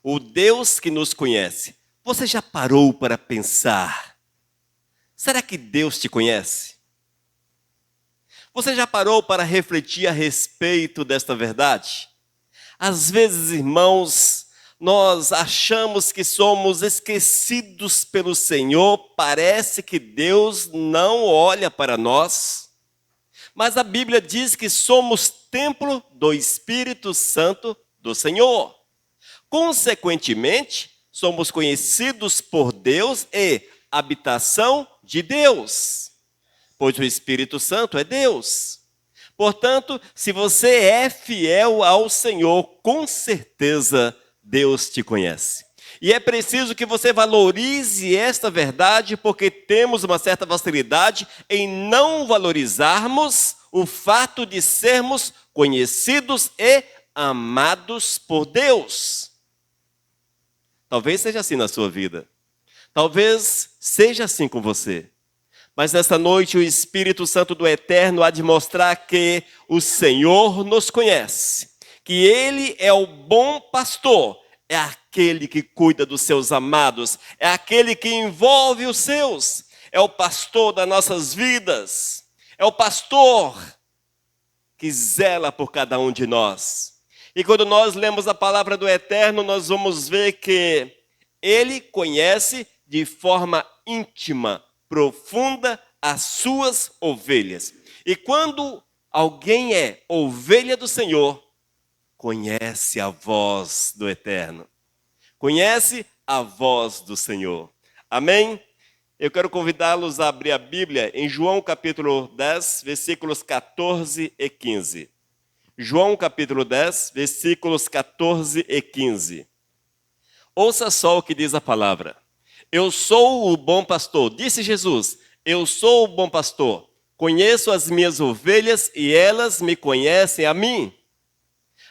o Deus que nos conhece. Você já parou para pensar? Será que Deus te conhece? Você já parou para refletir a respeito desta verdade? Às vezes, irmãos, nós achamos que somos esquecidos pelo Senhor, parece que Deus não olha para nós. Mas a Bíblia diz que somos templo do Espírito Santo do Senhor. Consequentemente, somos conhecidos por Deus e habitação de Deus, pois o Espírito Santo é Deus. Portanto, se você é fiel ao Senhor, com certeza Deus te conhece. E é preciso que você valorize esta verdade, porque temos uma certa facilidade em não valorizarmos o fato de sermos conhecidos e amados por Deus. Talvez seja assim na sua vida. Talvez seja assim com você. Mas nesta noite o Espírito Santo do Eterno há de mostrar que o Senhor nos conhece, que Ele é o bom pastor, é aquele que cuida dos seus amados, é aquele que envolve os seus, é o pastor das nossas vidas, é o pastor que zela por cada um de nós. E quando nós lemos a palavra do Eterno, nós vamos ver que Ele conhece de forma íntima, profunda, as suas ovelhas. E quando alguém é ovelha do Senhor, conhece a voz do Eterno. Conhece a voz do Senhor. Amém? Eu quero convidá-los a abrir a Bíblia em João capítulo 10, versículos 14 e 15. João capítulo 10, versículos 14 e 15. Ouça só o que diz a palavra. Eu sou o bom pastor, disse Jesus, eu sou o bom pastor, conheço as minhas ovelhas e elas me conhecem a mim.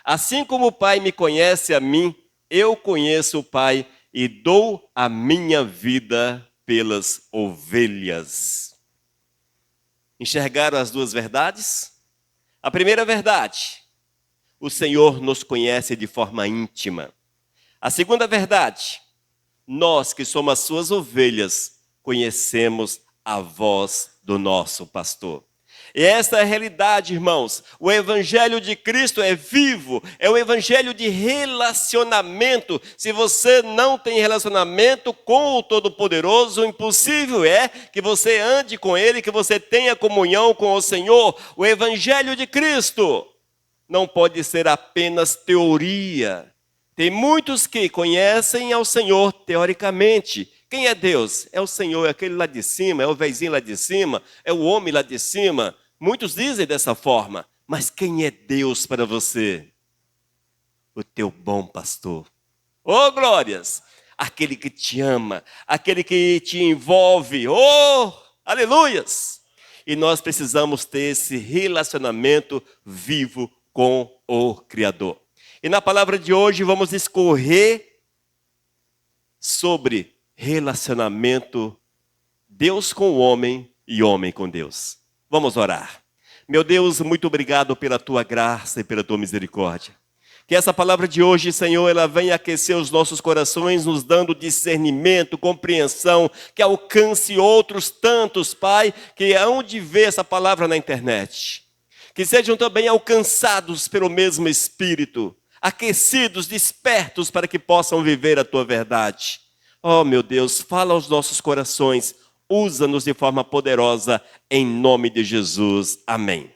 Assim como o Pai me conhece a mim, eu conheço o Pai e dou a minha vida pelas ovelhas. Enxergaram as duas verdades? A primeira verdade, o Senhor nos conhece de forma íntima. A segunda verdade, nós que somos as suas ovelhas, conhecemos a voz do nosso pastor. E esta é a realidade, irmãos. O Evangelho de Cristo é vivo, é um evangelho de relacionamento. Se você não tem relacionamento com o Todo-Poderoso, o impossível é que você ande com Ele, que você tenha comunhão com o Senhor. O Evangelho de Cristo não pode ser apenas teoria. Tem muitos que conhecem ao Senhor teoricamente. Quem é Deus? É o Senhor, é aquele lá de cima, é o vezinho lá de cima, é o homem lá de cima. Muitos dizem dessa forma. Mas quem é Deus para você? O teu bom pastor. Oh, glórias! Aquele que te ama, aquele que te envolve. Oh, aleluias! E nós precisamos ter esse relacionamento vivo com o Criador. E na palavra de hoje vamos discorrer sobre relacionamento Deus com o homem e homem com Deus. Vamos orar. Meu Deus, muito obrigado pela tua graça e pela tua misericórdia. Que essa palavra de hoje, Senhor, ela venha aquecer os nossos corações, nos dando discernimento, compreensão, que alcance outros tantos, Pai, que hão de ver essa palavra na internet. Que sejam também alcançados pelo mesmo Espírito, aquecidos, despertos para que possam viver a tua verdade. Oh, meu Deus, fala aos nossos corações, usa-nos de forma poderosa, em nome de Jesus. Amém.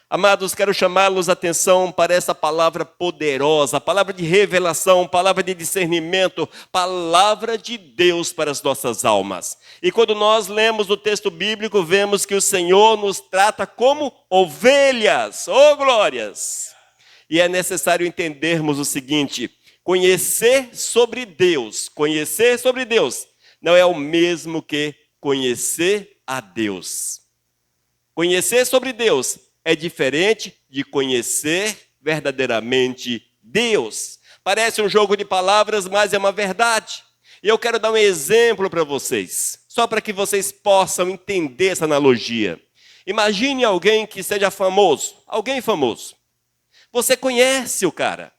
Amados, quero chamá-los a atenção para essa palavra poderosa, palavra de revelação, palavra de discernimento, palavra de Deus para as nossas almas. E quando nós lemos o texto bíblico, vemos que o Senhor nos trata como ovelhas. Oh, glórias! E é necessário entendermos o seguinte: conhecer sobre Deus não é o mesmo que conhecer a Deus. Conhecer sobre Deus é diferente de conhecer verdadeiramente Deus. Parece um jogo de palavras, mas é uma verdade. E eu quero dar um exemplo para vocês, só para que vocês possam entender essa analogia. Imagine alguém que seja famoso, alguém famoso. Você conhece o cara.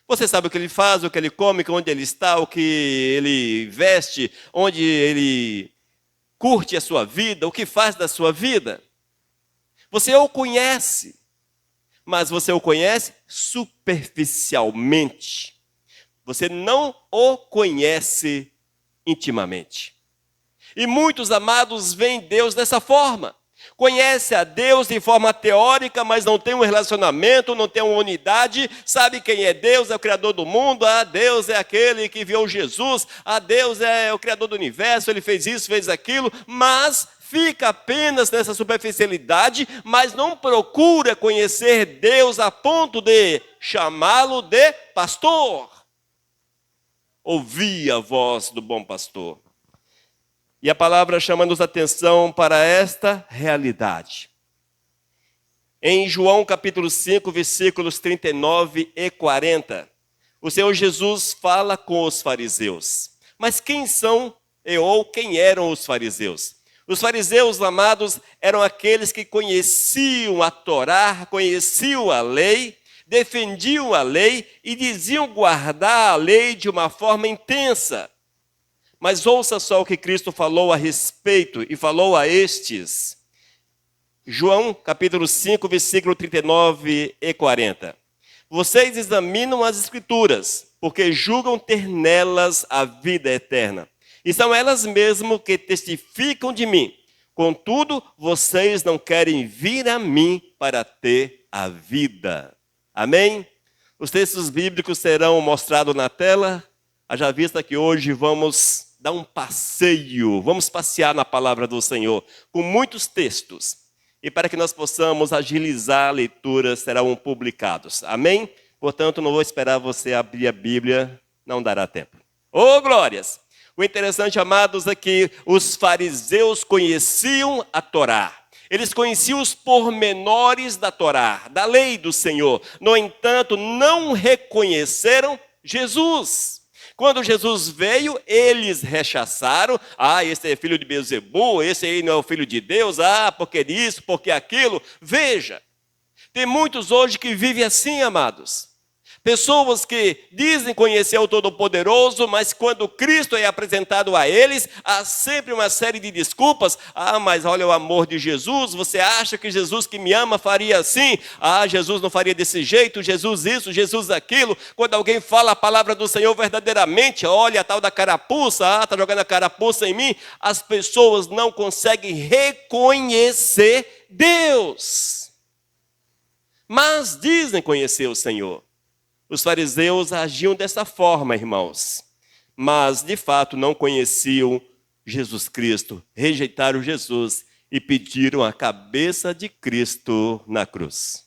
Você sabe o que ele faz, o que ele come, onde ele está, o que ele veste, onde ele curte a sua vida, o que faz da sua vida. Você o conhece, mas você o conhece superficialmente. Você não o conhece intimamente. E muitos amados veem Deus dessa forma. Conhece a Deus de forma teórica, mas não tem um relacionamento, não tem uma unidade. Sabe quem é Deus? É o Criador do mundo. Ah, Deus é aquele que enviou Jesus. Ah, Deus é o Criador do universo. Ele fez isso, fez aquilo. Mas fica apenas nessa superficialidade, mas não procura conhecer Deus a ponto de chamá-lo de pastor. Ouvir a voz do bom pastor. E a palavra chama-nos a atenção para esta realidade. Em João capítulo 5, versículos 39 e 40, o Senhor Jesus fala com os fariseus. Mas quem são ou quem eram os fariseus? Os fariseus, amados, eram aqueles que conheciam a Torá, conheciam a lei, defendiam a lei e diziam guardar a lei de uma forma intensa. Mas ouça só o que Cristo falou a respeito e falou a estes. João capítulo 5, versículo 39 e 40. Vocês examinam as Escrituras, porque julgam ter nelas a vida eterna. E são elas mesmas que testificam de mim. Contudo, vocês não querem vir a mim para ter a vida. Amém? Os textos bíblicos serão mostrados na tela. Haja vista que hoje vamos dar um passeio, vamos passear na palavra do Senhor, com muitos textos. E para que nós possamos agilizar a leitura, serão publicados. Amém? Portanto, não vou esperar você abrir a Bíblia, não dará tempo. Ô, glórias! O interessante, amados, é que os fariseus conheciam a Torá. Eles conheciam os pormenores da Torá, da lei do Senhor. No entanto, não reconheceram Jesus. Quando Jesus veio, eles rechaçaram. Ah, esse é filho de Beelzebul, esse aí não é o filho de Deus. Ah, porque isso, porque aquilo. Veja, tem muitos hoje que vivem assim, amados. Pessoas que dizem conhecer o Todo-Poderoso, mas quando Cristo é apresentado a eles, há sempre uma série de desculpas. Ah, mas olha o amor de Jesus, você acha que Jesus que me ama faria assim? Ah, Jesus não faria desse jeito, Jesus isso, Jesus aquilo. Quando alguém fala a palavra do Senhor verdadeiramente, olha a tal da carapuça, ah, está jogando a carapuça em mim. As pessoas não conseguem reconhecer Deus. Mas dizem conhecer o Senhor. Os fariseus agiam dessa forma, irmãos, mas de fato não conheciam Jesus Cristo, rejeitaram Jesus e pediram a cabeça de Cristo na cruz.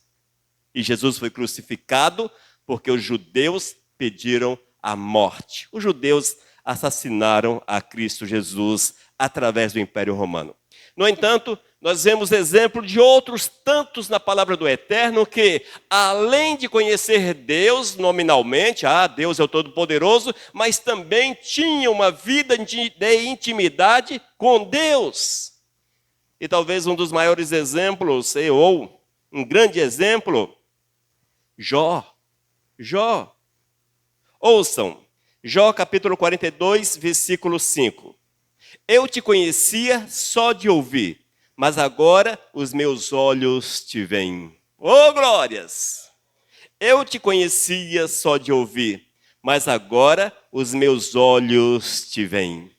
E Jesus foi crucificado porque os judeus pediram a morte. Os judeus assassinaram a Cristo Jesus através do Império Romano. No entanto, nós vemos exemplo de outros tantos na palavra do Eterno que, além de conhecer Deus nominalmente, Deus é o Todo-Poderoso, mas também tinham uma vida de intimidade com Deus. E talvez um dos maiores exemplos, ou um grande exemplo, Jó. Ouçam, Jó capítulo 42, versículo 5. Eu te conhecia só de ouvir, mas agora os meus olhos te veem. Oh, glórias! Eu te conhecia só de ouvir, mas agora os meus olhos te veem.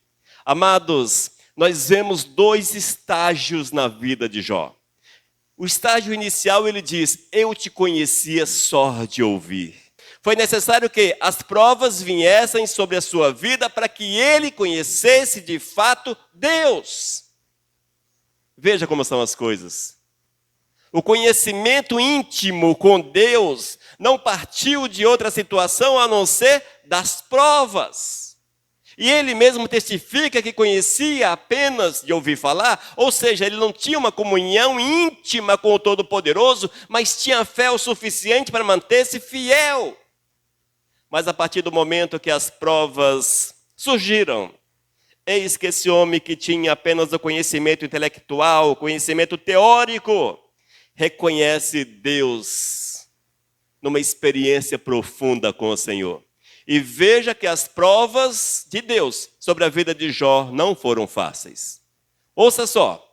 Amados, nós vemos dois estágios na vida de Jó. O estágio inicial, ele diz, eu te conhecia só de ouvir. Foi necessário que as provas viessem sobre a sua vida para que ele conhecesse de fato Deus. Veja como são as coisas. O conhecimento íntimo com Deus não partiu de outra situação a não ser das provas. E ele mesmo testifica que conhecia apenas de ouvir falar, ou seja, ele não tinha uma comunhão íntima com o Todo-Poderoso, mas tinha fé o suficiente para manter-se fiel. Mas a partir do momento que as provas surgiram, eis que esse homem que tinha apenas o conhecimento intelectual, o conhecimento teórico, reconhece Deus numa experiência profunda com o Senhor. E veja que as provas de Deus sobre a vida de Jó não foram fáceis. Ouça só.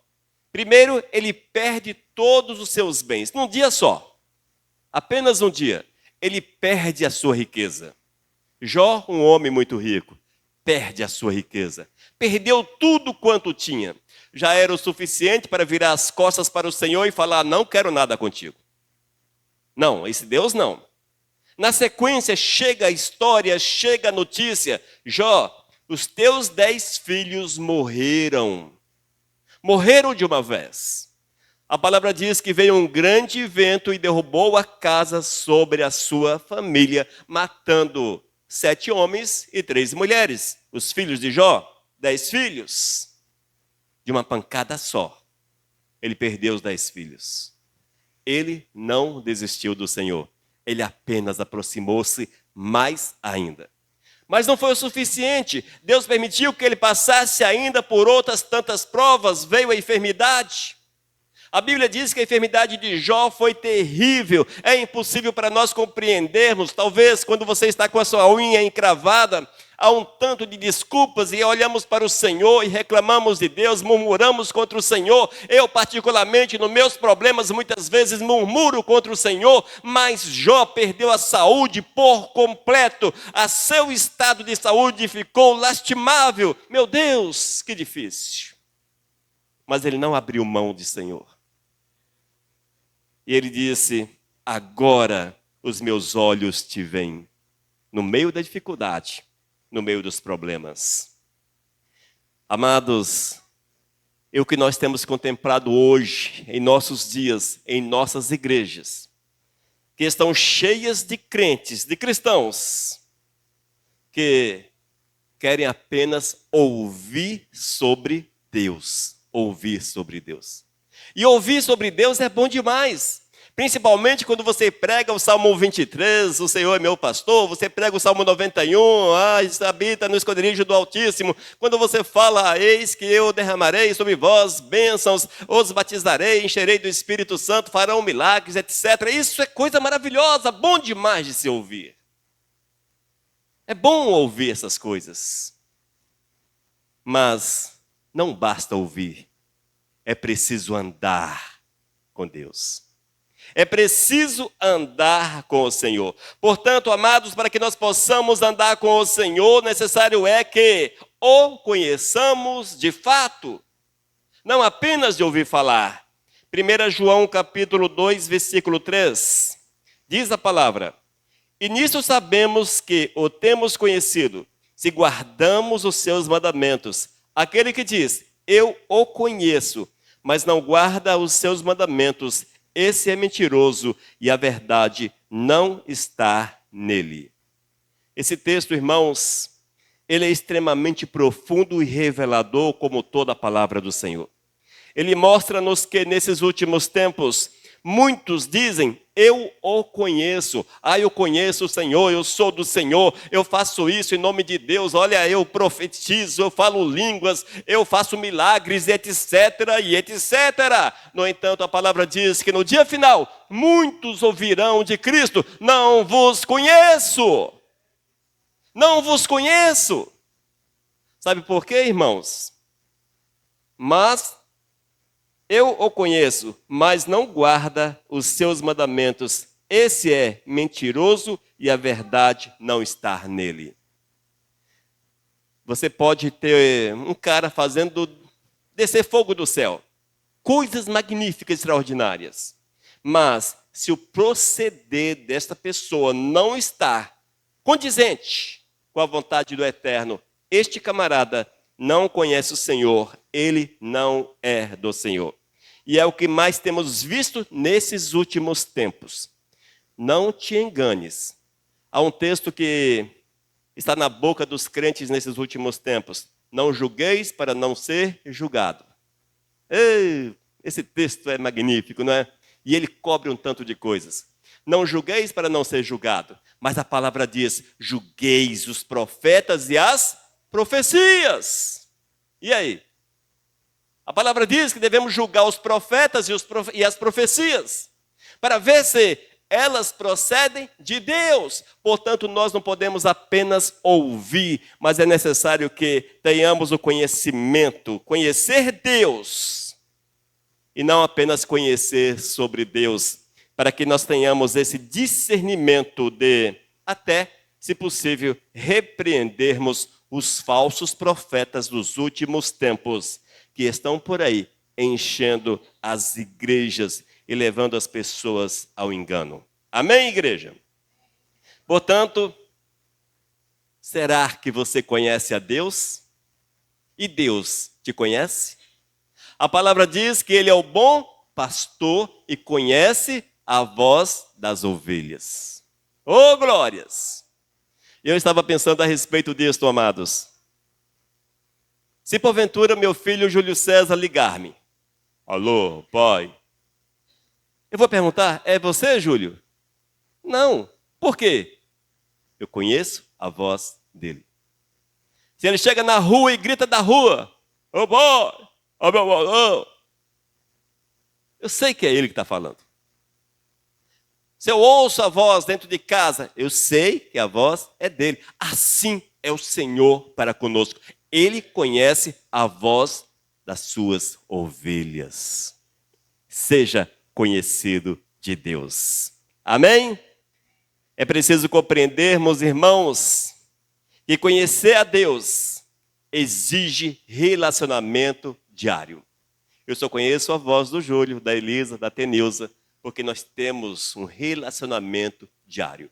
Primeiro, ele perde todos os seus bens, num dia só. Apenas um dia. Ele perde a sua riqueza. Jó, um homem muito rico, perde a sua riqueza. Perdeu tudo quanto tinha. Já era o suficiente para virar as costas para o Senhor e falar: não quero nada contigo. Não, esse Deus não. Na sequência, chega a história, chega a notícia: Jó, os teus 10 filhos morreram. Morreram de uma vez. A palavra diz que veio um grande vento e derrubou a casa sobre a sua família, matando 7 homens e 3 mulheres. Os filhos de Jó, 10 filhos. De uma pancada só, ele perdeu os 10 filhos. Ele não desistiu do Senhor. Ele apenas aproximou-se mais ainda. Mas não foi o suficiente. Deus permitiu que ele passasse ainda por outras tantas provas. Veio a enfermidade. A Bíblia diz que a enfermidade de Jó foi terrível. É impossível para nós compreendermos. Talvez quando você está com a sua unha encravada, há um tanto de desculpas e olhamos para o Senhor e reclamamos de Deus, murmuramos contra o Senhor. Eu, particularmente, nos meus problemas, muitas vezes murmuro contra o Senhor, mas Jó perdeu a saúde por completo. A seu estado de saúde ficou lastimável. Meu Deus, que difícil. Mas ele não abriu mão de Senhor. E ele disse: agora os meus olhos te veem. No meio da dificuldade, no meio dos problemas. Amados, o que nós temos contemplado hoje, em nossos dias, em nossas igrejas, que estão cheias de crentes, de cristãos, que querem apenas ouvir sobre Deus. Ouvir sobre Deus. E ouvir sobre Deus é bom demais. Principalmente quando você prega o Salmo 23, o Senhor é meu pastor, você prega o Salmo 91, habita no esconderijo do Altíssimo. Quando você fala: eis que eu derramarei sobre vós bênçãos, os batizarei, encherei do Espírito Santo, farão milagres, etc. Isso é coisa maravilhosa, bom demais de se ouvir. É bom ouvir essas coisas. Mas não basta ouvir, é preciso andar com Deus. É preciso andar com o Senhor. Portanto, amados, para que nós possamos andar com o Senhor, necessário é que o conheçamos de fato. Não apenas de ouvir falar. 1 João capítulo 2, versículo 3. Diz a palavra: e nisso sabemos que o temos conhecido, se guardamos os seus mandamentos. Aquele que diz: eu o conheço, mas não guarda os seus mandamentos, esse é mentiroso e a verdade não está nele. Esse texto, irmãos, ele é extremamente profundo e revelador, como toda a palavra do Senhor. Ele mostra-nos que nesses últimos tempos, muitos dizem: eu o conheço. Eu conheço o Senhor, eu sou do Senhor, eu faço isso em nome de Deus. Olha, eu profetizo, eu falo línguas, eu faço milagres, etc, e etc. No entanto, a palavra diz que no dia final, muitos ouvirão de Cristo: não vos conheço. Não vos conheço. Sabe por quê, irmãos? Mas eu o conheço, mas não guarda os seus mandamentos. Esse é mentiroso e a verdade não está nele. Você pode ter um cara fazendo descer fogo do céu. Coisas magníficas, extraordinárias. Mas se o proceder desta pessoa não está condizente com a vontade do Eterno, este camarada não conhece o Senhor, ele não é do Senhor. E é o que mais temos visto nesses últimos tempos. Não te enganes. Há um texto que está na boca dos crentes nesses últimos tempos: não julgueis para não ser julgado. Ei, esse texto é magnífico, não é? E ele cobre um tanto de coisas. Não julgueis para não ser julgado. Mas a palavra diz: julgueis os profetas e as profecias. E aí? A palavra diz que devemos julgar os profetas e as profecias, para ver se elas procedem de Deus. Portanto, nós não podemos apenas ouvir, mas é necessário que tenhamos o conhecimento, conhecer Deus, e não apenas conhecer sobre Deus, para que nós tenhamos esse discernimento de, até, se possível, repreendermos os falsos profetas dos últimos tempos, que estão por aí, enchendo as igrejas e levando as pessoas ao engano. Amém, igreja? Portanto, será que você conhece a Deus? E Deus te conhece? A palavra diz que Ele é o bom pastor e conhece a voz das ovelhas. Oh, glórias! Eu estava pensando a respeito disso, amados. Se porventura meu filho Júlio César ligar-me, alô, pai. Eu vou perguntar, é você, Júlio? Não. Por quê? Eu conheço a voz dele. Se ele chega na rua e grita da rua, ô boy, ô meu boy, eu sei que é ele que está falando. Se eu ouço a voz dentro de casa, eu sei que a voz é dele. Assim é o Senhor para conosco. Ele conhece a voz das suas ovelhas. Seja conhecido de Deus. Amém? É preciso compreendermos, irmãos, que conhecer a Deus exige relacionamento diário. Eu só conheço a voz do Júlio, da Elisa, da Tenilza, porque nós temos um relacionamento diário.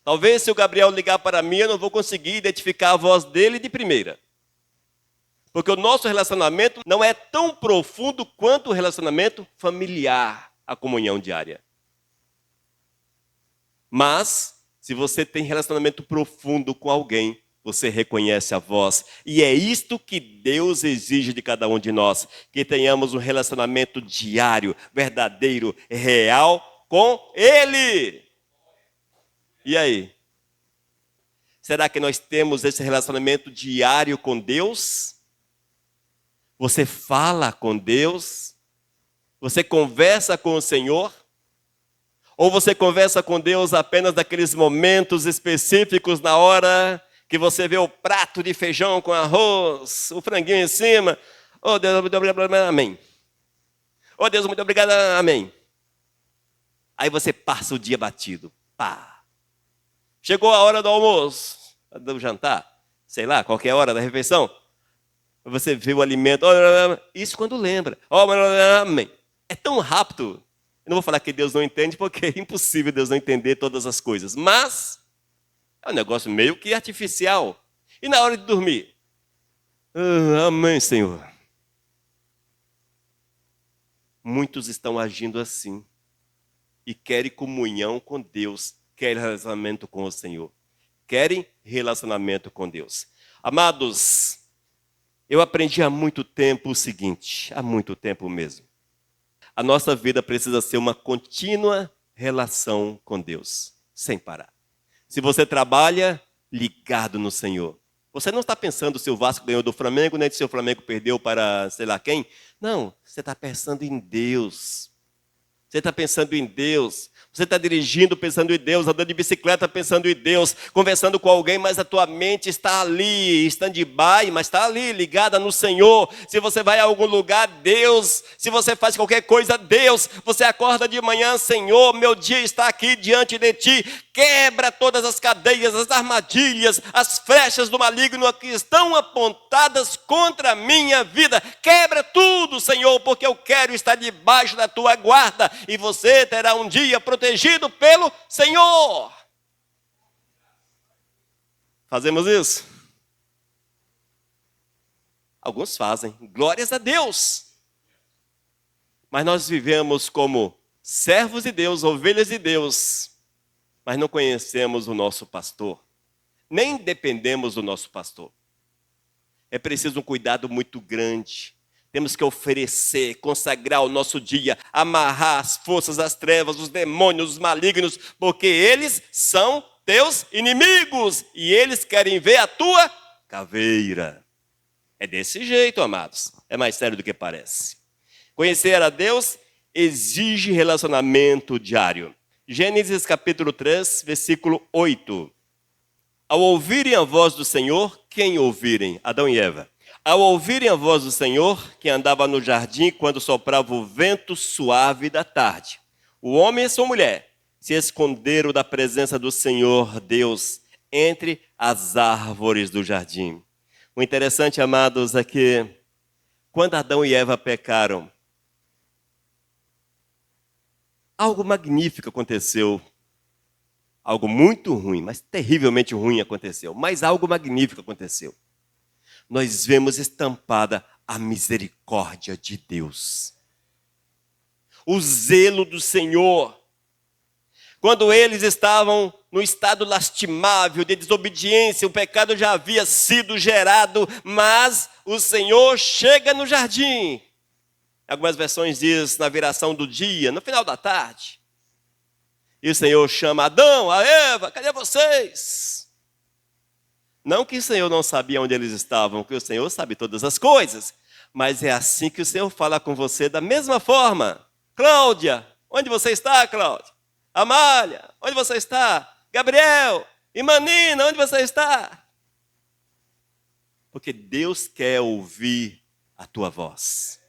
Talvez se o Gabriel ligar para mim, eu não vou conseguir identificar a voz dele de primeira. Porque o nosso relacionamento não é tão profundo quanto o relacionamento familiar, a comunhão diária. Mas, se você tem relacionamento profundo com alguém, você reconhece a voz. E é isto que Deus exige de cada um de nós, que tenhamos um relacionamento diário, verdadeiro, real com Ele. E aí? Será que nós temos esse relacionamento diário com Deus? Você fala com Deus? Você conversa com o Senhor? Ou você conversa com Deus apenas naqueles momentos específicos, na hora que você vê o prato de feijão com arroz, o franguinho em cima? Oh Deus, muito obrigado, amém. Oh Deus, muito obrigado, amém. Aí você passa o dia batido. Pá. Chegou a hora do almoço, do jantar, sei lá, qualquer hora da refeição. Você vê o alimento, isso quando lembra. Amém. É tão rápido. Eu não vou falar que Deus não entende, porque é impossível Deus não entender todas as coisas. Mas é um negócio meio que artificial. E na hora de dormir? Amém, Senhor. Muitos estão agindo assim. E querem comunhão com Deus. Querem relacionamento com o Senhor. Querem relacionamento com Deus. Amados, eu aprendi há muito tempo o seguinte, há muito tempo mesmo. A nossa vida precisa ser uma contínua relação com Deus, sem parar. Se você trabalha ligado no Senhor, você não está pensando se o Vasco ganhou do Flamengo, nem se o Flamengo perdeu para sei lá quem. Não, você está pensando em Deus. Você está pensando em Deus. Você está dirigindo pensando em Deus, andando de bicicleta pensando em Deus, conversando com alguém, mas a tua mente está ali, stand-by, mas está ali, ligada no Senhor. Se você vai a algum lugar, Deus. Se você faz qualquer coisa, Deus. Você acorda de manhã, Senhor, meu dia está aqui diante de Ti. Quebra todas as cadeias, as armadilhas, as flechas do maligno que estão apontadas contra a minha vida. Quebra tudo, Senhor, porque eu quero estar debaixo da Tua guarda. E você terá um dia protegido pelo Senhor. Fazemos isso? Alguns fazem, glórias a Deus. Mas nós vivemos como servos de Deus, ovelhas de Deus, mas não conhecemos o nosso pastor, nem dependemos do nosso pastor. É preciso um cuidado muito grande. Temos que oferecer, consagrar o nosso dia, amarrar as forças das trevas, os demônios, os malignos, porque eles são teus inimigos e eles querem ver a tua caveira. É desse jeito, amados. É mais sério do que parece. Conhecer a Deus exige relacionamento diário. Gênesis capítulo 3, versículo 8. Ao ouvirem a voz do Senhor, quem ouvirem? Adão e Eva. Ao ouvirem a voz do Senhor, que andava no jardim quando soprava o vento suave da tarde, o homem e sua mulher se esconderam da presença do Senhor Deus entre as árvores do jardim. O interessante, amados, é que quando Adão e Eva pecaram, algo magnífico aconteceu. Algo muito ruim, mas terrivelmente ruim aconteceu. Mas algo magnífico aconteceu. Nós vemos estampada a misericórdia de Deus. O zelo do Senhor. Quando eles estavam no estado lastimável de desobediência, o pecado já havia sido gerado, mas o Senhor chega no jardim. Algumas versões diz na viração do dia, no final da tarde. E o Senhor chama Adão, a Eva, cadê vocês? Não que o Senhor não sabia onde eles estavam, que o Senhor sabe todas as coisas. Mas é assim que o Senhor fala com você da mesma forma. Cláudia, onde você está, Cláudia? Amália, onde você está? Gabriel, Imanina, onde você está? Porque Deus quer ouvir a tua voz.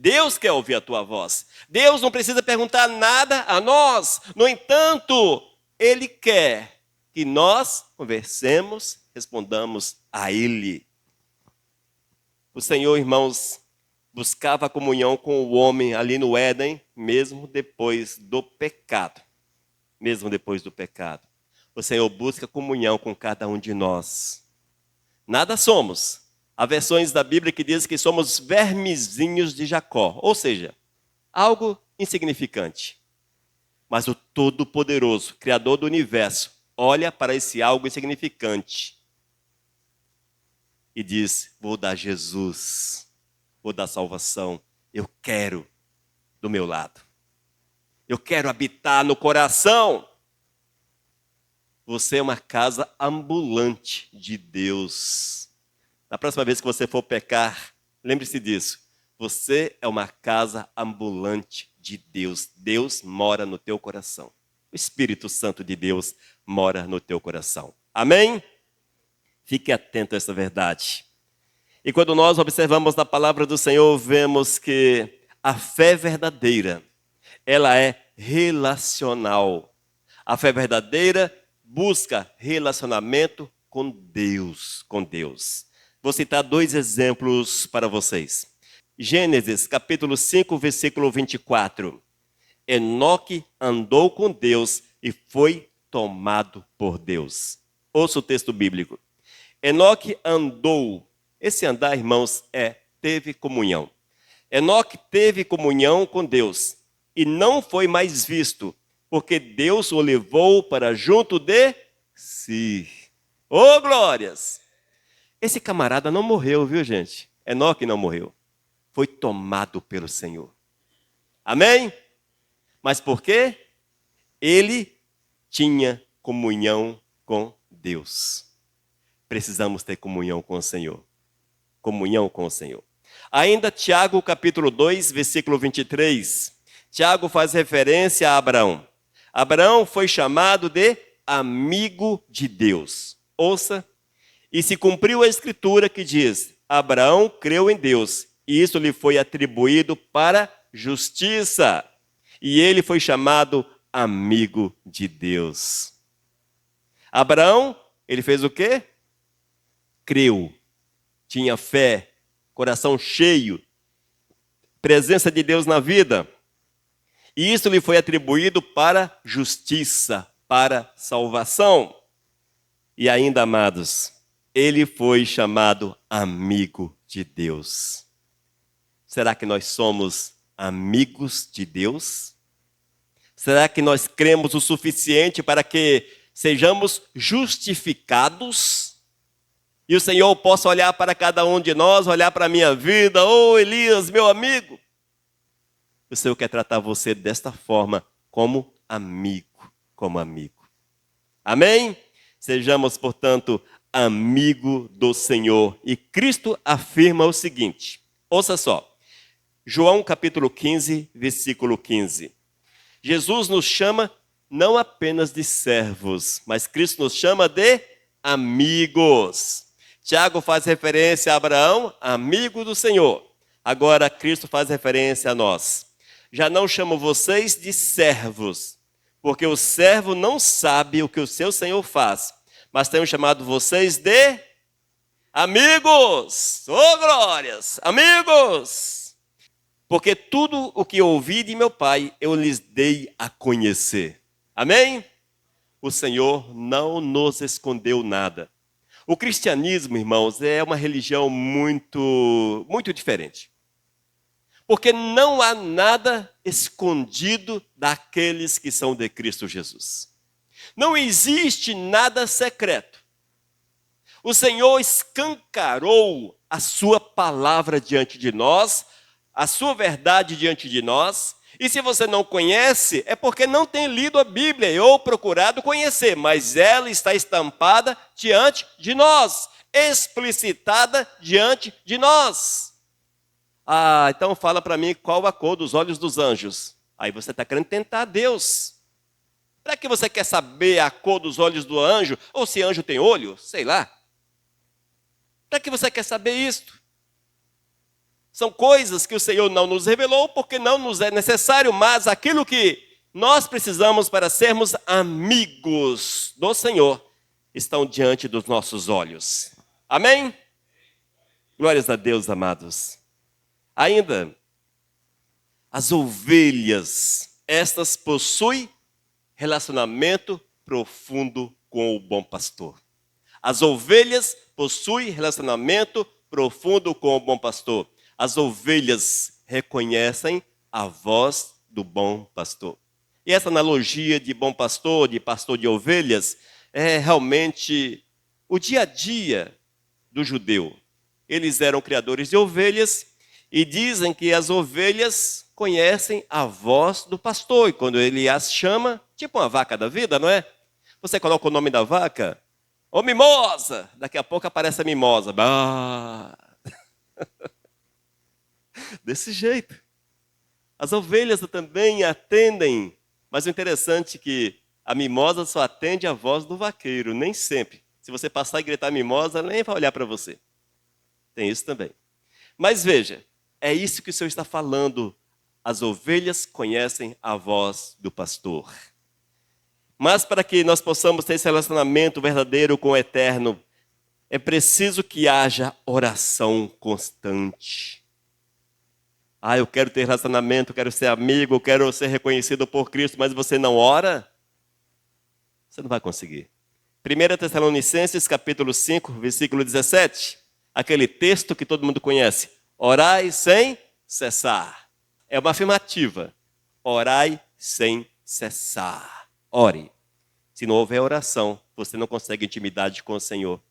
Deus quer ouvir a tua voz. Deus não precisa perguntar nada a nós. No entanto, Ele quer que nós conversemos, respondamos a Ele. O Senhor, irmãos, buscava comunhão com o homem ali no Éden, mesmo depois do pecado. Mesmo depois do pecado. O Senhor busca comunhão com cada um de nós. Nada somos. Há versões da Bíblia que dizem que somos vermezinhos de Jacó, ou seja, algo insignificante. Mas o Todo-Poderoso, Criador do Universo, olha para esse algo insignificante e diz, vou dar Jesus, vou dar salvação, eu quero do meu lado. Eu quero habitar no coração. Você é uma casa ambulante de Deus. Na próxima vez que você for pecar, lembre-se disso. Você é uma casa ambulante de Deus. Deus mora no teu coração. O Espírito Santo de Deus mora no teu coração. Amém? Fique atento a essa verdade. E quando nós observamos na palavra do Senhor, vemos que a fé verdadeira, ela é relacional. A fé verdadeira busca relacionamento com Deus, Vou citar 2 exemplos para vocês. Gênesis, capítulo 5, versículo 24. Enoque andou com Deus e foi tomado por Deus. Ouça o texto bíblico. Enoque andou. Esse andar, irmãos, teve comunhão. Enoque teve comunhão com Deus e não foi mais visto, porque Deus o levou para junto de si. Oh, glórias! Esse camarada não morreu, viu, gente? Enoque não morreu. Foi tomado pelo Senhor. Amém? Mas por quê? Ele tinha comunhão com Deus. Precisamos ter comunhão com o Senhor. Comunhão com o Senhor. Ainda Tiago, capítulo 2, versículo 23. Tiago faz referência a Abraão. Abraão foi chamado de amigo de Deus. Ouça. E se cumpriu a escritura que diz, Abraão creu em Deus, e isso lhe foi atribuído para justiça. E ele foi chamado amigo de Deus. Abraão, ele fez o quê? Creu, tinha fé, coração cheio, presença de Deus na vida. E isso lhe foi atribuído para justiça, para salvação. E ainda, amados, ele foi chamado amigo de Deus. Será que nós somos amigos de Deus? Será que nós cremos o suficiente para que sejamos justificados? E o Senhor possa olhar para cada um de nós, olhar para a minha vida. Oh, Elias, meu amigo. O Senhor quer tratar você desta forma, como amigo, Amém? Sejamos, portanto, amigo do Senhor. E Cristo afirma o seguinte, ouça só, João capítulo 15, versículo 15. Jesus nos chama não apenas de servos, mas Cristo nos chama de amigos. Tiago faz referência a Abraão, amigo do Senhor. Agora Cristo faz referência a nós. Já não chamo vocês de servos, porque o servo não sabe o que o seu Senhor faz, mas tenho chamado vocês de amigos. Oh, glórias! Amigos! Porque tudo o que ouvi de meu Pai, eu lhes dei a conhecer. Amém? O Senhor não nos escondeu nada. O cristianismo, irmãos, é uma religião muito diferente. Porque não há nada escondido daqueles que são de Cristo Jesus. Não existe nada secreto. O Senhor escancarou a sua palavra diante de nós, a sua verdade diante de nós. E se você não conhece, é porque não tem lido a Bíblia ou procurado conhecer, mas ela está estampada diante de nós, explicitada diante de nós. Ah, então fala para mim qual a cor dos olhos dos anjos. Aí você está querendo tentar Deus. Para que você quer saber a cor dos olhos do anjo? Ou se anjo tem olho? Sei lá. Para que você quer saber isto? São coisas que o Senhor não nos revelou porque não nos é necessário, mas aquilo que nós precisamos para sermos amigos do Senhor estão diante dos nossos olhos. Amém? Glórias a Deus, amados. Ainda, as ovelhas, estas possuem relacionamento profundo com o bom pastor. As ovelhas possuem relacionamento profundo com o bom pastor. As ovelhas reconhecem a voz do bom pastor. E essa analogia de bom pastor, de pastor de ovelhas, é realmente o dia a dia do judeu. Eles eram criadores de ovelhas e dizem que as ovelhas conhecem a voz do pastor. E quando ele as chama, tipo uma vaca da vida, não é? Você coloca o nome da vaca, ô mimosa, daqui a pouco aparece a mimosa. Bah. Desse jeito. As ovelhas também atendem, mas o interessante é que a mimosa só atende a voz do vaqueiro, nem sempre. Se você passar e gritar mimosa, ela nem vai olhar para você. Tem isso também. Mas veja, é isso que o Senhor está falando. As ovelhas conhecem a voz do pastor. Mas para que nós possamos ter esse relacionamento verdadeiro com o Eterno, é preciso que haja oração constante. Ah, eu quero ter relacionamento, eu quero ser amigo, eu quero ser reconhecido por Cristo, mas você não ora? Você não vai conseguir. 1 Tessalonicenses, capítulo 5, versículo 17. Aquele texto que todo mundo conhece. Orai sem cessar. É uma afirmativa. Orai sem cessar. Ore. Se não houver oração, você não consegue intimidade com o Senhor.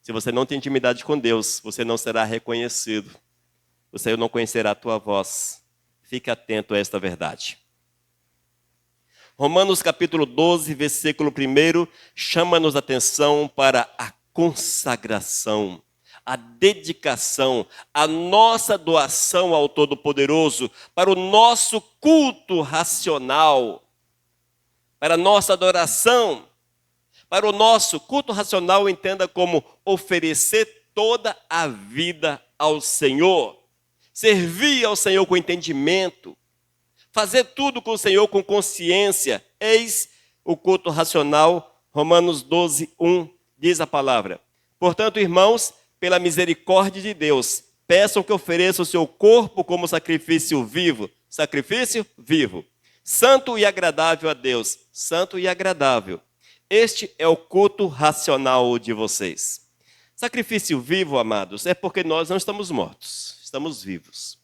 Se você não tem intimidade com Deus, você não será reconhecido. O Senhor não conhecerá a tua voz. Fique atento a esta verdade. Romanos capítulo 12, versículo 1, chama-nos a atenção para a consagração, a dedicação, a nossa doação ao Todo-Poderoso, para o nosso culto racional, para a nossa adoração, para o nosso culto racional, entenda como oferecer toda a vida ao Senhor. Servir ao Senhor com entendimento, fazer tudo com o Senhor com consciência. Eis o culto racional. Romanos 12, 1 diz a palavra. Portanto, irmãos, pela misericórdia de Deus, peçam que ofereçam o seu corpo como sacrifício vivo, santo e agradável a Deus, santo e agradável. Este é o culto racional de vocês. Sacrifício vivo, amados, é porque nós não estamos mortos. Estamos vivos.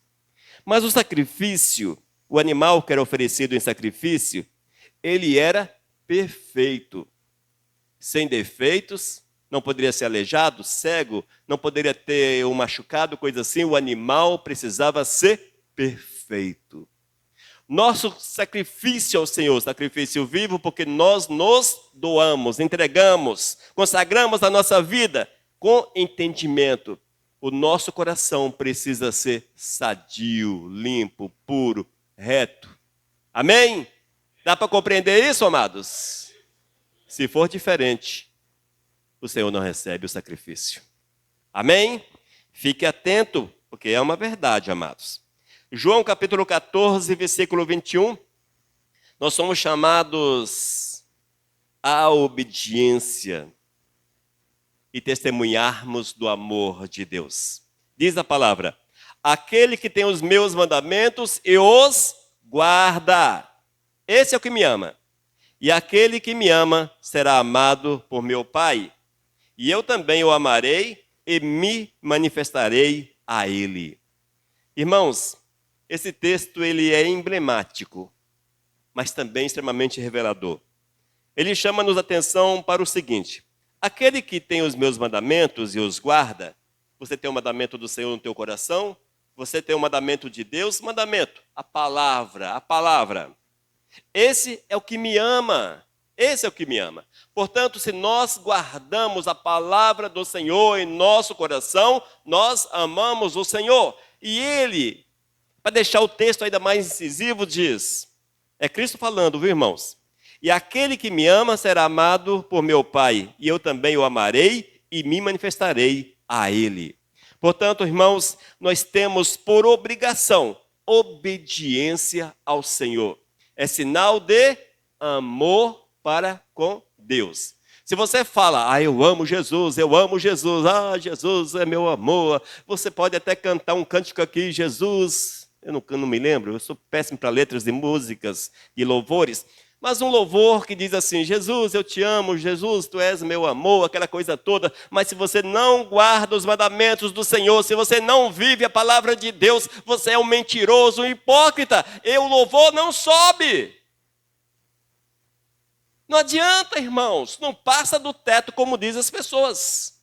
Mas o sacrifício, o animal que era oferecido em sacrifício, ele era perfeito. Sem defeitos, não poderia ser aleijado, cego, não poderia ter um machucado, coisa assim. O animal precisava ser perfeito. Nosso sacrifício ao Senhor, sacrifício vivo, porque nós nos doamos, entregamos, consagramos a nossa vida com entendimento. O nosso coração precisa ser sadio, limpo, puro, reto. Amém? Dá para compreender isso, amados? Se for diferente, o Senhor não recebe o sacrifício. Amém? Fique atento, porque é uma verdade, amados. João capítulo 14, versículo 21. Nós somos chamados à obediência e testemunharmos do amor de Deus. Diz a palavra: aquele que tem os meus mandamentos e os guarda, esse é o que me ama. E aquele que me ama será amado por meu Pai. E eu também o amarei e me manifestarei a ele. Irmãos, esse texto ele é emblemático, mas também extremamente revelador. Ele chama-nos atenção para o seguinte: aquele que tem os meus mandamentos e os guarda, você tem o mandamento do Senhor no teu coração, você tem o mandamento de Deus, mandamento, a palavra. Esse é o que me ama, esse é o que me ama. Portanto, se nós guardamos a palavra do Senhor em nosso coração, nós amamos o Senhor. E ele, para deixar o texto ainda mais incisivo, diz, é Cristo falando, viu, irmãos? E aquele que me ama será amado por meu Pai, e eu também o amarei e me manifestarei a ele. Portanto, irmãos, nós temos por obrigação obediência ao Senhor. É sinal de amor para com Deus. Se você fala, eu amo Jesus, Jesus é meu amor. Você pode até cantar um cântico aqui, Jesus, eu não me lembro, eu sou péssimo para letras de músicas e louvores, mas um louvor que diz assim, Jesus, eu te amo, Jesus, tu és meu amor, aquela coisa toda. Mas se você não guarda os mandamentos do Senhor, se você não vive a palavra de Deus, você é um mentiroso, um hipócrita, e o louvor não sobe. Não adianta, irmãos, não passa do teto, como dizem as pessoas.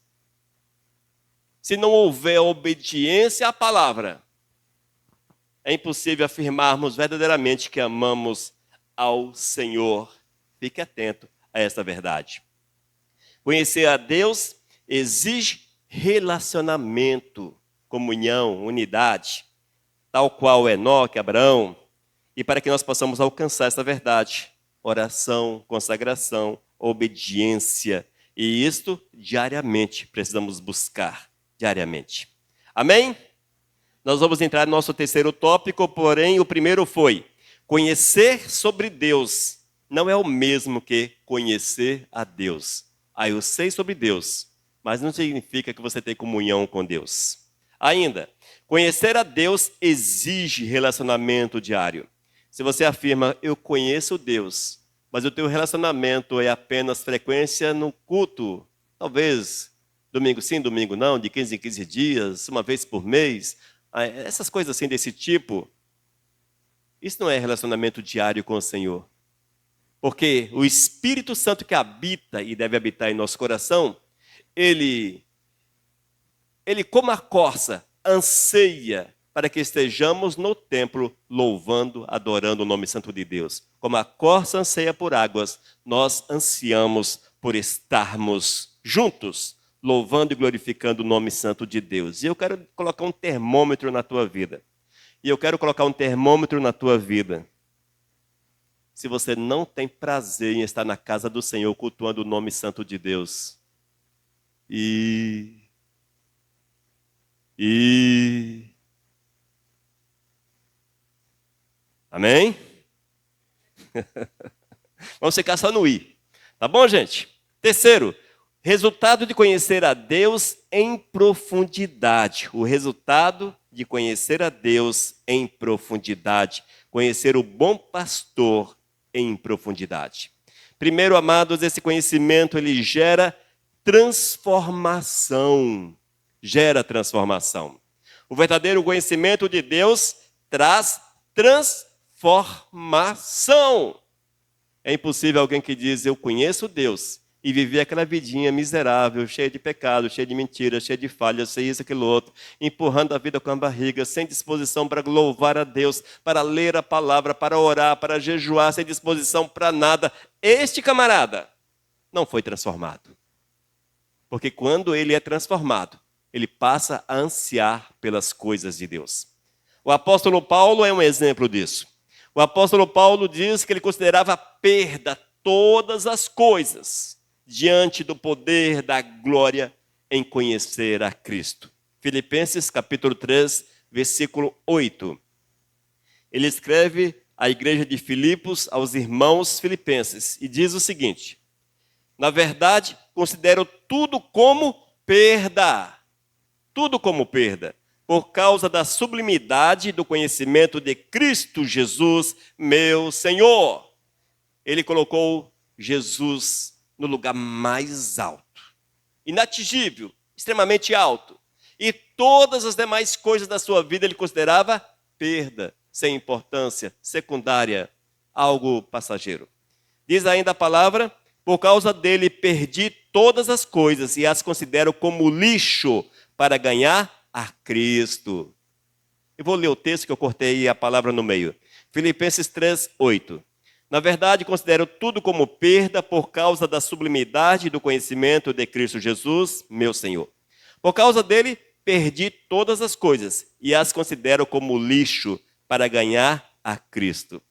Se não houver obediência à palavra, é impossível afirmarmos verdadeiramente que amamos ao Senhor. Fique atento a essa verdade. Conhecer a Deus exige relacionamento, comunhão, unidade, tal qual Enoque, Abraão. E para que nós possamos alcançar essa verdade, oração, consagração, obediência. E isto diariamente precisamos buscar, diariamente. Amém? Nós vamos entrar no nosso terceiro tópico, porém o primeiro foi: conhecer sobre Deus não é o mesmo que conhecer a Deus. Eu sei sobre Deus, mas não significa que você tem comunhão com Deus. Ainda, conhecer a Deus exige relacionamento diário. Se você afirma, eu conheço Deus, mas o teu relacionamento é apenas frequência no culto, talvez domingo sim, domingo não, de 15 em 15 dias, uma vez por mês, essas coisas assim desse tipo, isso não é relacionamento diário com o Senhor. Porque o Espírito Santo que habita e deve habitar em nosso coração, ele como a corça, anseia para que estejamos no templo louvando, adorando o nome santo de Deus. Como a corça anseia por águas, nós ansiamos por estarmos juntos, louvando e glorificando o nome santo de Deus. E eu quero colocar um termômetro na tua vida. Se você não tem prazer em estar na casa do Senhor, cultuando o nome santo de Deus. Amém? Vamos ficar só no I. Tá bom, gente? Terceiro, resultado de conhecer a Deus em profundidade. O resultado de conhecer a Deus em profundidade. Conhecer o bom pastor em profundidade. Primeiro, amados, esse conhecimento ele gera transformação. O verdadeiro conhecimento de Deus traz transformação. É impossível alguém que diz, eu conheço Deus, e viver aquela vidinha miserável, cheia de pecado, cheia de mentiras, cheia de falhas, cheia isso, aquilo outro, empurrando a vida com a barriga, sem disposição para louvar a Deus, para ler a palavra, para orar, para jejuar, sem disposição para nada. Este camarada não foi transformado. Porque quando ele é transformado, ele passa a ansiar pelas coisas de Deus. O apóstolo Paulo é um exemplo disso. O apóstolo Paulo diz que ele considerava perda todas as coisas diante do poder da glória em conhecer a Cristo. Filipenses capítulo 3, versículo 8. Ele escreve à igreja de Filipos, aos irmãos filipenses, e diz o seguinte: na verdade, considero tudo como perda, por causa da sublimidade do conhecimento de Cristo Jesus, meu Senhor. Ele colocou Jesus no lugar mais alto, inatingível, extremamente alto. E todas as demais coisas da sua vida ele considerava perda, sem importância, secundária, algo passageiro. Diz ainda a palavra: por causa dele perdi todas as coisas e as considero como lixo para ganhar a Cristo. Eu vou ler o texto que eu cortei a palavra no meio. Filipenses 3, 8. Na verdade, considero tudo como perda por causa da sublimidade do conhecimento de Cristo Jesus, meu Senhor. Por causa dele, perdi todas as coisas e as considero como lixo para ganhar a Cristo.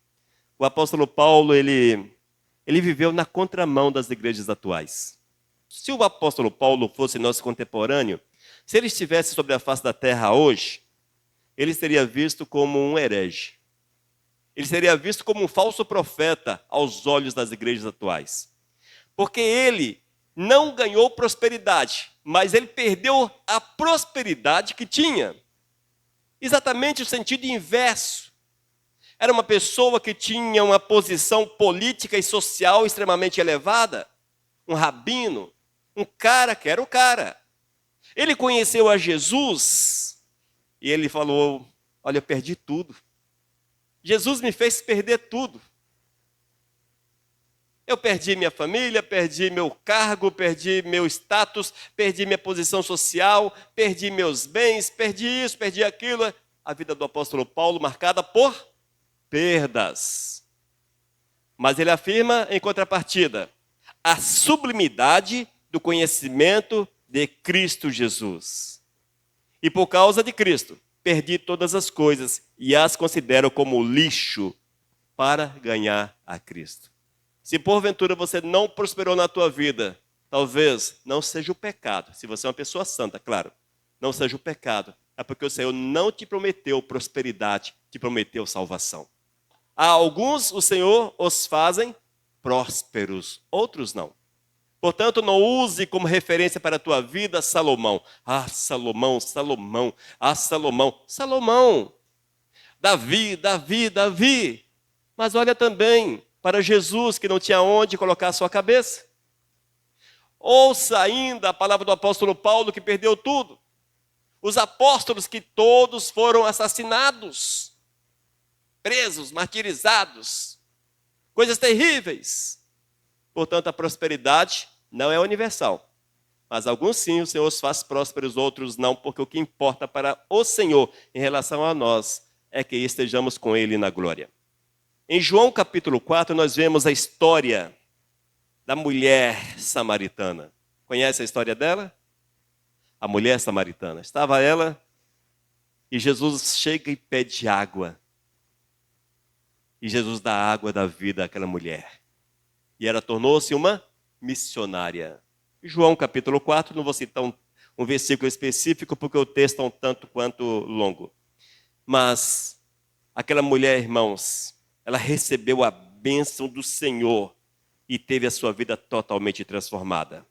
O apóstolo Paulo, ele viveu na contramão das igrejas atuais. Se o apóstolo Paulo fosse nosso contemporâneo, se ele estivesse sobre a face da terra hoje, ele seria visto como um herege. Ele seria visto como um falso profeta aos olhos das igrejas atuais. Porque ele não ganhou prosperidade, mas ele perdeu a prosperidade que tinha. Exatamente o sentido inverso. Era uma pessoa que tinha uma posição política e social extremamente elevada, um rabino, um cara que era o cara. Ele conheceu a Jesus e ele falou: olha, eu perdi tudo. Jesus me fez perder tudo. Eu perdi minha família, perdi meu cargo, perdi meu status, perdi minha posição social, perdi meus bens, perdi isso, perdi aquilo. A vida do apóstolo Paulo marcada por perdas. Mas ele afirma em contrapartida a sublimidade do conhecimento de Cristo Jesus. E por causa de Cristo, perdi todas as coisas e as considero como lixo para ganhar a Cristo. Se porventura você não prosperou na tua vida, talvez não seja o pecado. Se você é uma pessoa santa, claro, não seja o pecado. É porque o Senhor não te prometeu prosperidade, te prometeu salvação. A alguns o Senhor os fazem prósperos, outros não. Portanto, não use como referência para a tua vida Salomão. Ah, Salomão, Salomão, ah, Salomão, Salomão. Davi, Davi, Davi. Mas olha também para Jesus, que não tinha onde colocar a sua cabeça. Ouça ainda a palavra do apóstolo Paulo, que perdeu tudo. Os apóstolos que todos foram assassinados, presos, martirizados. Coisas terríveis. Portanto, a prosperidade não é universal. Mas alguns sim, o Senhor os faz prósperos, outros não, porque o que importa para o Senhor em relação a nós é que estejamos com Ele na glória. Em João capítulo 4, nós vemos a história da mulher samaritana. Conhece a história dela? A mulher samaritana. Estava ela e Jesus chega e pede água. E Jesus dá a água da vida àquela mulher. E ela tornou-se uma missionária. João capítulo 4, não vou citar um versículo específico, porque o texto é um tanto quanto longo. Mas aquela mulher, irmãos, ela recebeu a bênção do Senhor e teve a sua vida totalmente transformada.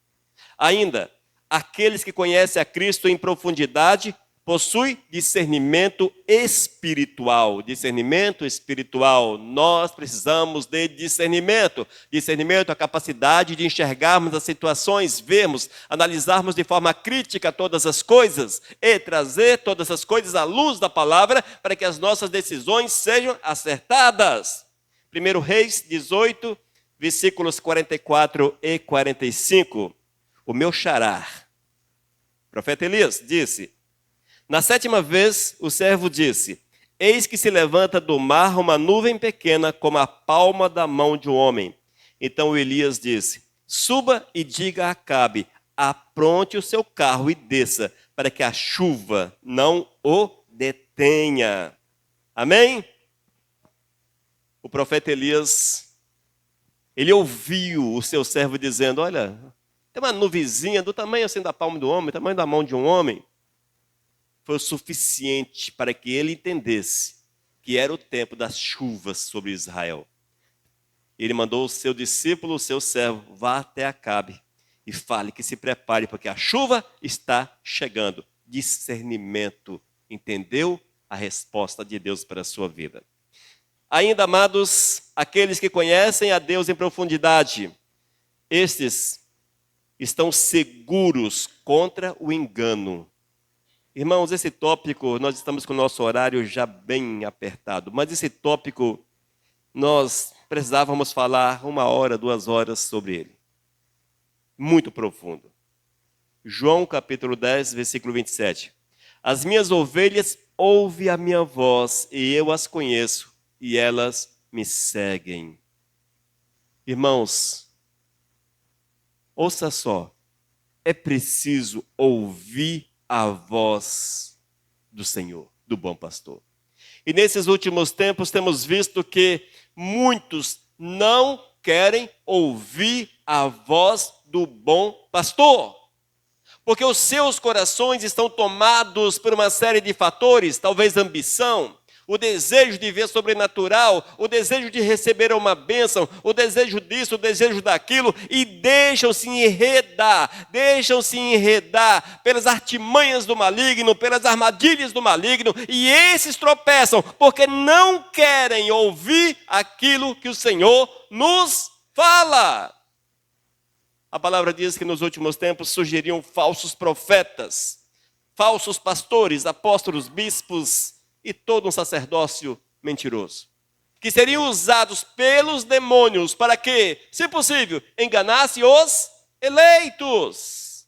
Ainda, aqueles que conhecem a Cristo em profundidade possuem discernimento espiritual. Discernimento espiritual. Nós precisamos de discernimento. Discernimento é a capacidade de enxergarmos as situações, vermos, analisarmos de forma crítica todas as coisas e trazer todas as coisas à luz da palavra para que as nossas decisões sejam acertadas. 1 Reis 18, versículos 44 e 45. O meu xará, o profeta Elias, disse: na 7ª vez, o servo disse: eis que se levanta do mar uma nuvem pequena, como a palma da mão de um homem. Então Elias disse: suba e diga a Acabe: apronte o seu carro e desça, para que a chuva não o detenha. Amém? O profeta Elias, ele ouviu o seu servo dizendo, olha, tem uma nuvenzinha do tamanho assim da palma do homem, tamanho da mão de um homem. Foi o suficiente para que ele entendesse que era o tempo das chuvas sobre Israel. Ele mandou o seu discípulo, o seu servo, vá até Acabe e fale que se prepare, porque a chuva está chegando. Discernimento. Entendeu a resposta de Deus para a sua vida. Ainda, amados, aqueles que conhecem a Deus em profundidade, estes estão seguros contra o engano. Irmãos, esse tópico, nós estamos com o nosso horário já bem apertado, mas esse tópico nós precisávamos falar 1 hora, 2 horas sobre ele. Muito profundo. João capítulo 10, versículo 27. As minhas ovelhas ouvem a minha voz e eu as conheço e elas me seguem. Irmãos, ouça só, é preciso ouvir a voz do Senhor, do bom pastor. E nesses últimos tempos temos visto que muitos não querem ouvir a voz do bom pastor. Porque os seus corações estão tomados por uma série de fatores, talvez ambição, o desejo de ver sobrenatural, o desejo de receber uma bênção, o desejo disso, o desejo daquilo, e deixam-se enredar pelas artimanhas do maligno, pelas armadilhas do maligno, e esses tropeçam porque não querem ouvir aquilo que o Senhor nos fala. A palavra diz que nos últimos tempos surgiriam falsos profetas, falsos pastores, apóstolos, bispos e todo um sacerdócio mentiroso, que seriam usados pelos demônios para que, se possível, enganasse os eleitos.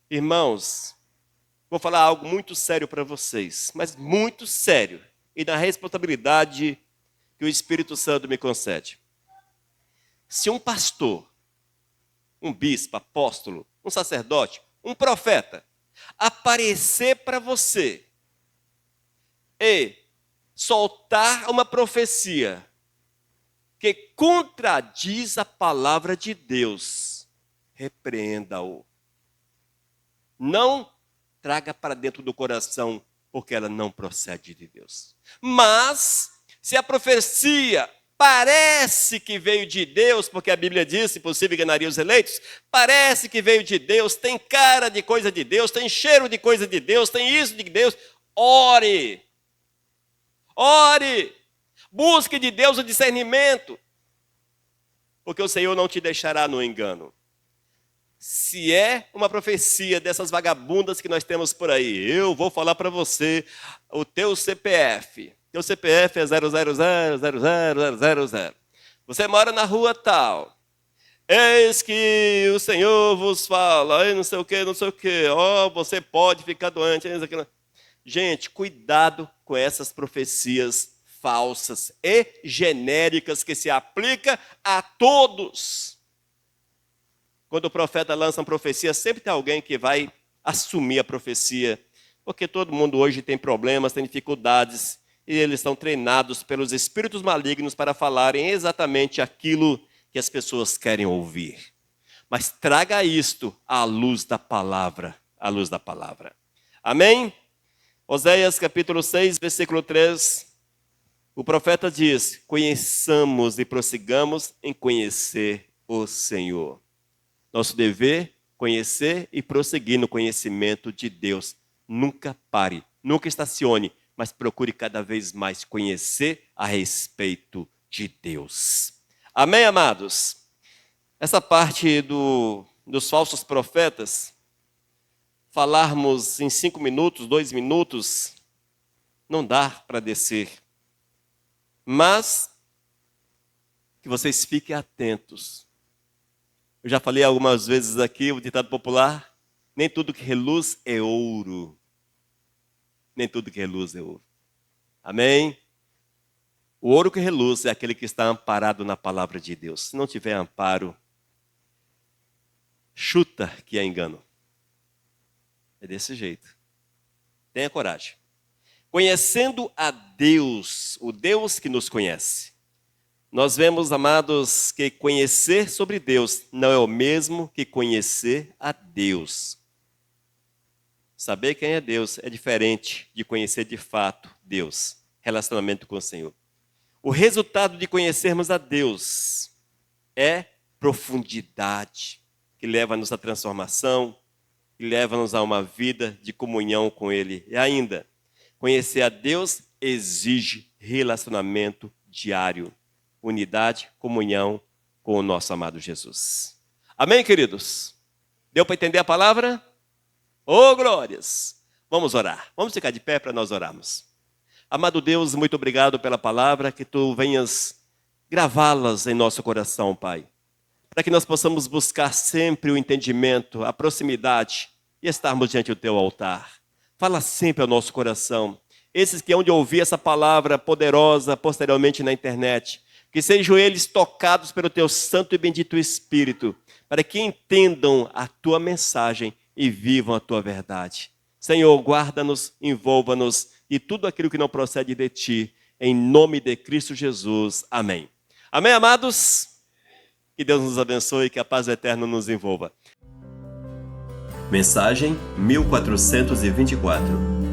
Irmãos, vou falar algo muito sério para vocês, mas muito sério, e na responsabilidade que o Espírito Santo me concede. Se um pastor, um bispo, apóstolo, um sacerdote, um profeta, aparecer para você e soltar uma profecia que contradiz a palavra de Deus, repreenda-o. Não traga para dentro do coração, porque ela não procede de Deus. Mas, se a profecia parece que veio de Deus, porque a Bíblia diz, se possível, enganaria os eleitos, parece que veio de Deus, tem cara de coisa de Deus, tem cheiro de coisa de Deus, tem isso de Deus, ore, busque de Deus o discernimento, porque o Senhor não te deixará no engano. Se é uma profecia dessas vagabundas que nós temos por aí, eu vou falar para você, o teu CPF é 0000000. Você mora na rua tal. Eis que o Senhor vos fala, não sei o que. Você pode ficar doente. Gente, cuidado com essas profecias falsas e genéricas que se aplicam a todos. Quando o profeta lança uma profecia, sempre tem alguém que vai assumir a profecia, porque todo mundo hoje tem problemas, tem dificuldades, e eles estão treinados pelos espíritos malignos para falarem exatamente aquilo que as pessoas querem ouvir. Mas traga isto à luz da palavra, Amém? Oséias capítulo 6, versículo 3, o profeta diz, conheçamos e prossigamos em conhecer o Senhor. Nosso dever, conhecer e prosseguir no conhecimento de Deus. Nunca pare, nunca estacione, mas procure cada vez mais conhecer a respeito de Deus. Amém, amados? Essa parte dos falsos profetas, falarmos em 5 minutos, 2 minutos, não dá para descer. Mas, que vocês fiquem atentos. Eu já falei algumas vezes aqui, o ditado popular, nem tudo que reluz é ouro. Nem tudo que reluz é ouro. Amém? O ouro que reluz é aquele que está amparado na palavra de Deus. Se não tiver amparo, chuta que é engano. É desse jeito. Tenha coragem. Conhecendo a Deus, o Deus que nos conhece. Nós vemos, amados, que conhecer sobre Deus não é o mesmo que conhecer a Deus. Saber quem é Deus é diferente de conhecer de fato Deus, relacionamento com o Senhor. O resultado de conhecermos a Deus é profundidade, que leva-nos à transformação, que leva-nos a uma vida de comunhão com Ele. E ainda, conhecer a Deus exige relacionamento diário, unidade, comunhão com o nosso amado Jesus. Amém, queridos? Deu para entender a palavra? Oh, glórias! Vamos orar. Vamos ficar de pé para nós orarmos. Amado Deus, muito obrigado pela palavra, que Tu venhas gravá-las em nosso coração, Pai. Para que nós possamos buscar sempre o entendimento, a proximidade e estarmos diante do Teu altar. Fala sempre ao nosso coração. Esses que hão de ouvir essa palavra poderosa posteriormente na internet, que sejam eles tocados pelo Teu santo e bendito Espírito, para que entendam a Tua mensagem e vivam a Tua verdade. Senhor, guarda-nos, envolva-nos e tudo aquilo que não procede de Ti, em nome de Cristo Jesus. Amém. Amém, amados? Que Deus nos abençoe e que a paz eterna nos envolva. Mensagem 1424.